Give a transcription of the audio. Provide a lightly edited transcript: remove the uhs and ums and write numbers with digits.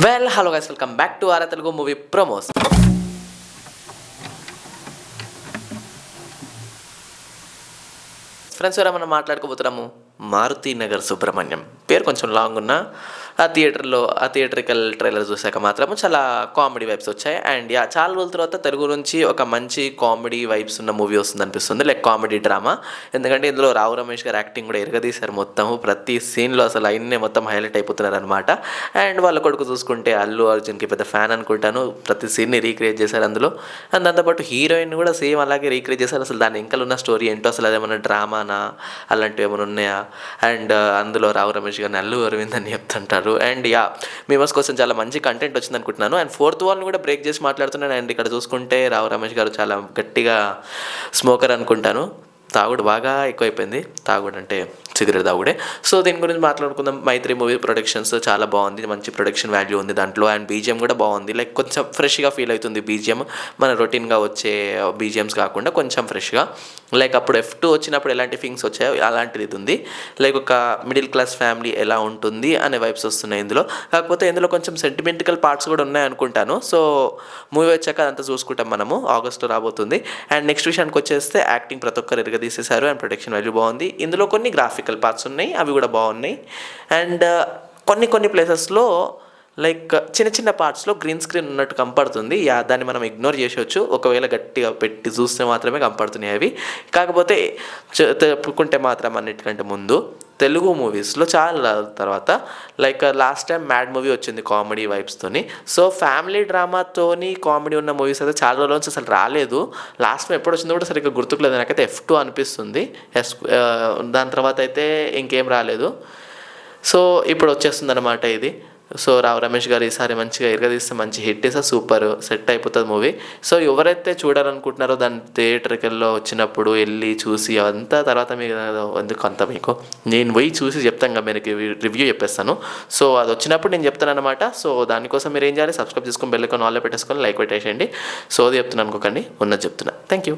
Hello guys, welcome back to aura Telugu movie promos. Friends ఎవరైనా మనం మాట్లాడుకోబోతున్నాము మారుతి నగర్ సుబ్రహ్మణ్యం. పేరు కొంచెం లాంగ్ ఉన్నా ఆ థియేట్రికల్ ట్రైలర్ చూసాక మాత్రము చాలా కామెడీ వైబ్స్ వచ్చాయి. అండ్ చాలా రోజుల తర్వాత తెలుగు నుంచి ఒక మంచి కామెడీ వైబ్స్ ఉన్న మూవీ వస్తుంది అనిపిస్తుంది, లైక్ కామెడీ డ్రామా. ఎందుకంటే ఇందులో రావు రమేష్ గారు యాక్టింగ్ కూడా ఎరగదీశారు. మొత్తము ప్రతి సీన్లో అసలు ఆయన్నే మొత్తం హైలైట్ అయిపోతున్నారు అనమాట. అండ్ వాళ్ళ కొడుకు చూసుకుంటే అల్లు అర్జున్కి పెద్ద ఫ్యాన్ అనుకుంటాను, ప్రతి సీన్ని రీక్రియేట్ చేశారు అందులో. అండ్ దాంతోపాటు హీరోయిన్ కూడా సేమ్ అలాగే రీక్రియేట్ చేశారు. అసలు దాని ఇంకా ఉన్న స్టోరీ ఏంటో, అసలు అదేమన్నా డ్రామానా అలాంటివి ఏమైనా ఉన్నాయా. అండ్ అందులో రావు రమేష్ గారిని అల్లు అరవింద్ అని చెప్తుంటారు. అండ్ మేమర్స్ కోసం చాలా మంచి కంటెంట్ వచ్చింది అనుకుంటున్నాను. అండ్ ఫోర్త్ వాల్ని కూడా బ్రేక్ చేసి మాట్లాడుతున్నాను. అండ్ ఇక్కడ చూసుకుంటే రావు రమేష్ గారు చాలా గట్టిగా స్మోకర్ అనుకుంటాను, తాగుడు బాగా ఎక్కువైపోయింది. తాగుడు అంటే సిగరెట్ తాగుడే. సో దీని గురించి మాట్లాడుకుందాం. మైత్రి మూవీ ప్రొడక్షన్స్ చాలా బాగుంది, మంచి ప్రొడక్షన్ వాల్యూ ఉంది దాంట్లో. అండ్ బీజిఎం కూడా బాగుంది, లైక్ కొంచెం ఫ్రెష్గా ఫీల్ అవుతుంది బీజిఎం. మన రొటీన్గా వచ్చే బీజిఎమ్స్ కాకుండా కొంచెం ఫ్రెష్గా, లైక్ అప్పుడు F2 వచ్చినప్పుడు ఎలాంటి ఫీలింగ్స్ వచ్చాయో అలాంటిది ఇది ఉంది. లైక్ ఒక మిడిల్ క్లాస్ ఫ్యామిలీ ఎలా ఉంటుంది అనే వైబ్స్ వస్తున్నాయి ఇందులో. కాకపోతే ఇందులో కొంచెం సెంటిమెంటికల్ పార్ట్స్ కూడా ఉన్నాయి అనుకుంటాను. సో మూవీ వచ్చాక అదంతా చూసుకుంటాం మనము. ఆగస్ట్లో రాబోతుంది. అండ్ నెక్స్ట్ విషయానికి వచ్చేస్తే యాక్టింగ్ ప్రతి ఒక్కరు ఎరగదీసేశారు. అండ్ ప్రొడక్షన్ వాల్యూ బాగుంది. ఇందులో కొన్ని గ్రాఫికల్ పార్ట్స్ ఉన్నాయి, అవి కూడా బాగున్నాయి. అండ్ కొన్ని ప్లేసెస్లో లైక్ చిన్న చిన్న పార్ట్స్లో గ్రీన్ స్క్రీన్ ఉన్నట్టు కనపడుతుంది. దాన్ని మనం ఇగ్నోర్ చేసేవచ్చు, ఒకవేళ గట్టిగా పెట్టి చూస్తే మాత్రమే కనపడుతున్నాయి అవి. కాకపోతే చెప్పుకుంటే మాత్రం అన్నిటికంటే ముందు తెలుగు మూవీస్లో చాలా తర్వాత like last time mad movie వచ్చింది కామెడీ వైబ్స్తోని. సో ఫ్యామిలీ డ్రామాతోని కామెడీ ఉన్న మూవీస్ అయితే చాలా రోజుల నుంచి అసలు రాలేదు. లాస్ట్ టైం ఎప్పుడు వచ్చిందో కూడా సరిగ్గా గుర్తుకులేదు నాకైతే. F2 అనిపిస్తుంది. దాని తర్వాత అయితే ఇంకేం రాలేదు. సో ఇప్పుడు వచ్చేస్తుంది అనమాట ఇది. సో రావు రమేష్ గారు ఈసారి మంచిగా ఎరగదీస్తే మంచి హిట్ ఇస్తే సూపర్ సెట్ అయిపోతుంది మూవీ. సో ఎవరైతే చూడాలనుకుంటున్నారో దాన్ని థియేటర్లో వచ్చినప్పుడు వెళ్ళి చూసి అవంతా తర్వాత మీకు ఎందుకు అంత మీకు నేను పోయి చూసి చెప్తాను కదా, మీకు రివ్యూ చెప్పేస్తాను. సో అది వచ్చినప్పుడు నేను చెప్తాను అనమాట. సో దానికోసం మీరు ఏం చేయాలి, సబ్స్క్రైబ్ చేసుకొని బెల్ ఐకాన్ ఆన్లో పెట్టేసుకొని లైక్ పెట్టేసేయండి. సో అది చెప్తున్నాను అనుకోకండి, ఉన్నది చెప్తున్నా. Thank you.